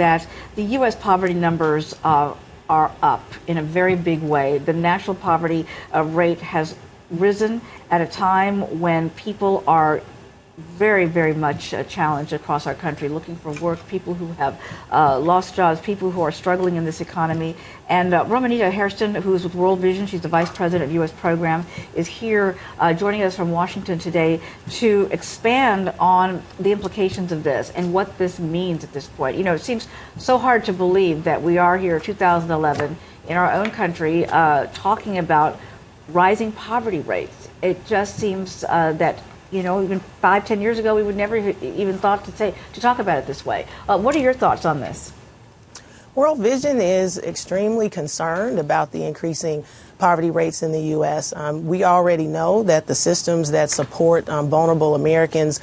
that the U.S. poverty numbers are up in a very big way. The national poverty rate has risen at a time when people are very, very much challenged across our country, looking for work, people who have lost jobs, people who are struggling in this economy. And Romanita Hairston, who is with World Vision, she's the Vice President of U.S. Program, is here joining us from Washington today to expand on the implications of this and what this means at this point. You know, it seems so hard to believe that we are here, 2011, in our own country, talking about rising poverty rates. It just seems that, you know, even 5-10 years ago, we would never even thought to talk about it this way. What are your thoughts on this? World Vision is extremely concerned about the increasing poverty rates in the U.S. We already know that the systems that support vulnerable Americans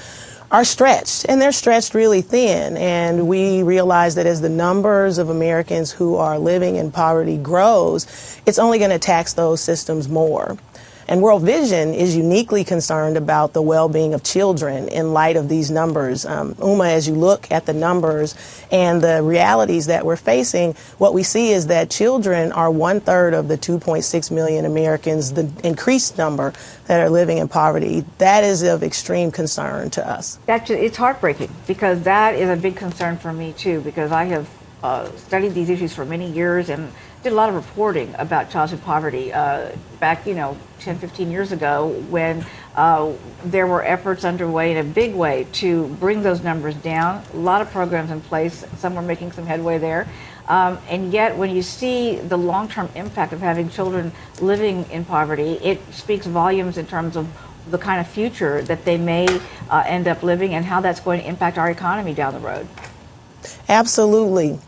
are stretched, and they're stretched really thin. And we realize that as the numbers of Americans who are living in poverty grows, it's only going to tax those systems more. And World Vision is uniquely concerned about the well-being of children in light of these numbers. Uma, as you look at the numbers and the realities that we're facing, what we see is that children are 1/3 of the 2.6 million Americans, the increased number that are living in poverty. That is of extreme concern to us. It's heartbreaking, because that is a big concern for me too, because I have studied these issues for many years and did a lot of reporting about childhood poverty back, 10-15 years ago, when there were efforts underway in a big way to bring those numbers down. A lot of programs in place. Some were making some headway there. And yet, when you see the long-term impact of having children living in poverty, it speaks volumes in terms of the kind of future that they may end up living and how that's going to impact our economy down the road. Absolutely.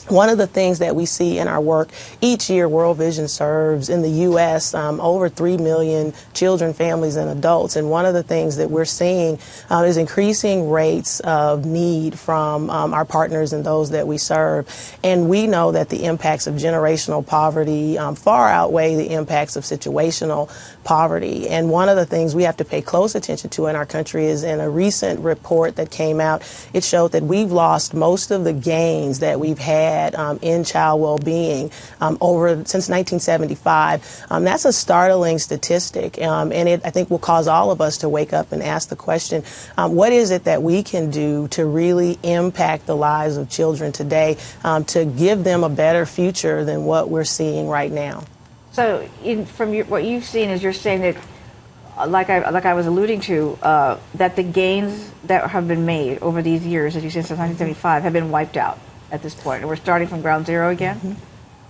One of the things that we see in our work, each year World Vision serves in the U.S. Over 3 million children, families, and adults. And one of the things that we're seeing is increasing rates of need from our partners and those that we serve. And we know that the impacts of generational poverty far outweigh the impacts of situational poverty. And one of the things we have to pay close attention to in our country is, in a recent report that came out, it showed that we've lost most of the gains that we've had in child well-being since 1975. That's a startling statistic, and it, I think, will cause all of us to wake up and ask the question, what is it that we can do to really impact the lives of children today, to give them a better future than what we're seeing right now? So from what you've seen, is you're saying that, like I was alluding to, that the gains that have been made over these years, as you said, since 1975, have been wiped out at this point, and we're starting from ground zero again? Mm-hmm.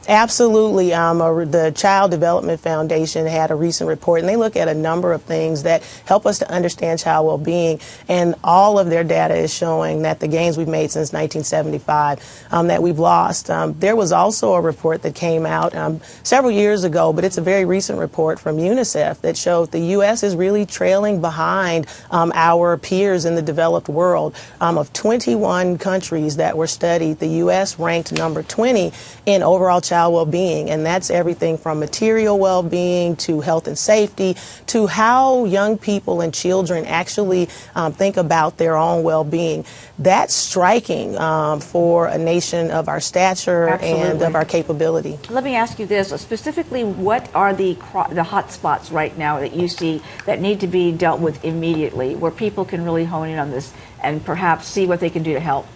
Absolutely. The Child Development Foundation had a recent report, and they look at a number of things that help us to understand child well-being, and all of their data is showing that the gains we've made since 1975 that we've lost. There was also a report that came out several years ago, but it's a very recent report from UNICEF that showed the U.S. is really trailing behind our peers in the developed world. Of 21 countries that were studied, the U.S. ranked number 20 in overall child well-being, and that's everything from material well-being to health and safety to how young people and children actually think about their own well-being. That's striking for a nation of our stature. Absolutely. And of our capability. Let me ask you this, specifically, what are the hot spots right now that you see that need to be dealt with immediately, where people can really hone in on this and perhaps see what they can do to help?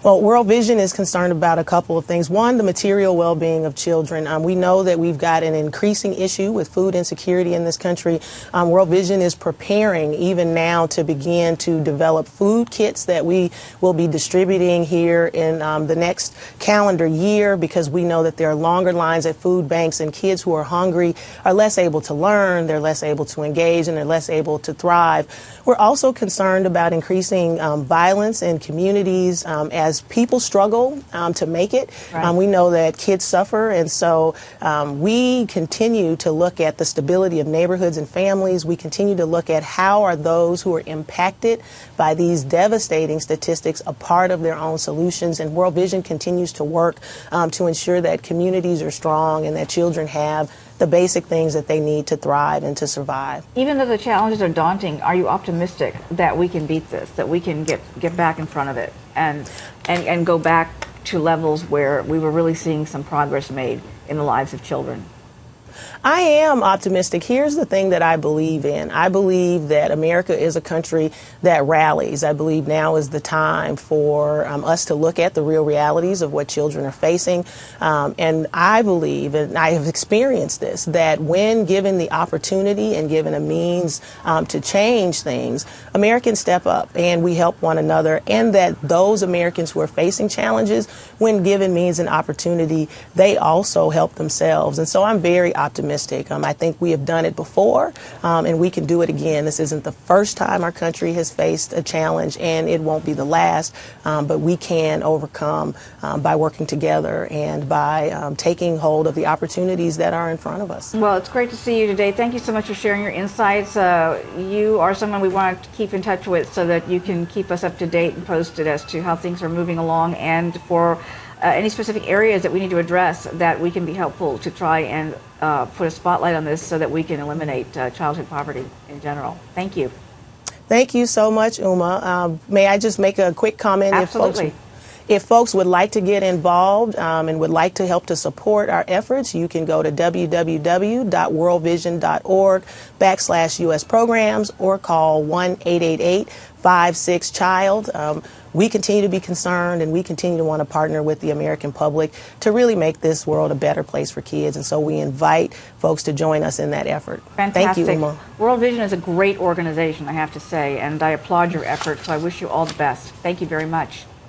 Well, World Vision is concerned about a couple of things. One, the material well-being of children. We know that we've got an increasing issue with food insecurity in this country. World Vision is preparing even now to begin to develop food kits that we will be distributing here in the next calendar year, because we know that there are longer lines at food banks, and kids who are hungry are less able to learn, they're less able to engage, and they're less able to thrive. We're also concerned about increasing violence in communities as people struggle to make it. Right. We know that kids suffer, and so we continue to look at the stability of neighborhoods and families. We continue to look at how are those who are impacted by these devastating statistics a part of their own solutions, and World Vision continues to work to ensure that communities are strong and that children have the basic things that they need to thrive and to survive. Even though the challenges are daunting, are you optimistic that we can beat this, that we can get back in front of it? and go back to levels where we were really seeing some progress made in the lives of children? I am optimistic. Here's the thing that I believe in. I believe that America is a country that rallies. I believe now is the time for us to look at the real realities of what children are facing. And I believe, and I have experienced this, that when given the opportunity and given a means to change things, Americans step up and we help one another, and that those Americans who are facing challenges, when given means and opportunity, they also help themselves. And so I'm very optimistic. I think we have done it before, and we can do it again. This isn't the first time our country has faced a challenge, and it won't be the last, but we can overcome by working together and by taking hold of the opportunities that are in front of us. Well, it's great to see you today. Thank you so much for sharing your insights. You are someone we want to keep in touch with so that you can keep us up to date and posted as to how things are moving along, and for any specific areas that we need to address that we can be helpful to try and put a spotlight on this so that we can eliminate childhood poverty in general. Thank you. Thank you so much, Uma. May I just make a quick comment? Absolutely. If folks would like to get involved and would like to help to support our efforts, you can go to www.worldvision.org/US programs or call 1-888-56-CHILD. We continue to be concerned, and we continue to want to partner with the American public to really make this world a better place for kids. And so we invite folks to join us in that effort. Fantastic. Thank you, Uma. World Vision is a great organization, I have to say, and I applaud your efforts, so I wish you all the best. Thank you very much.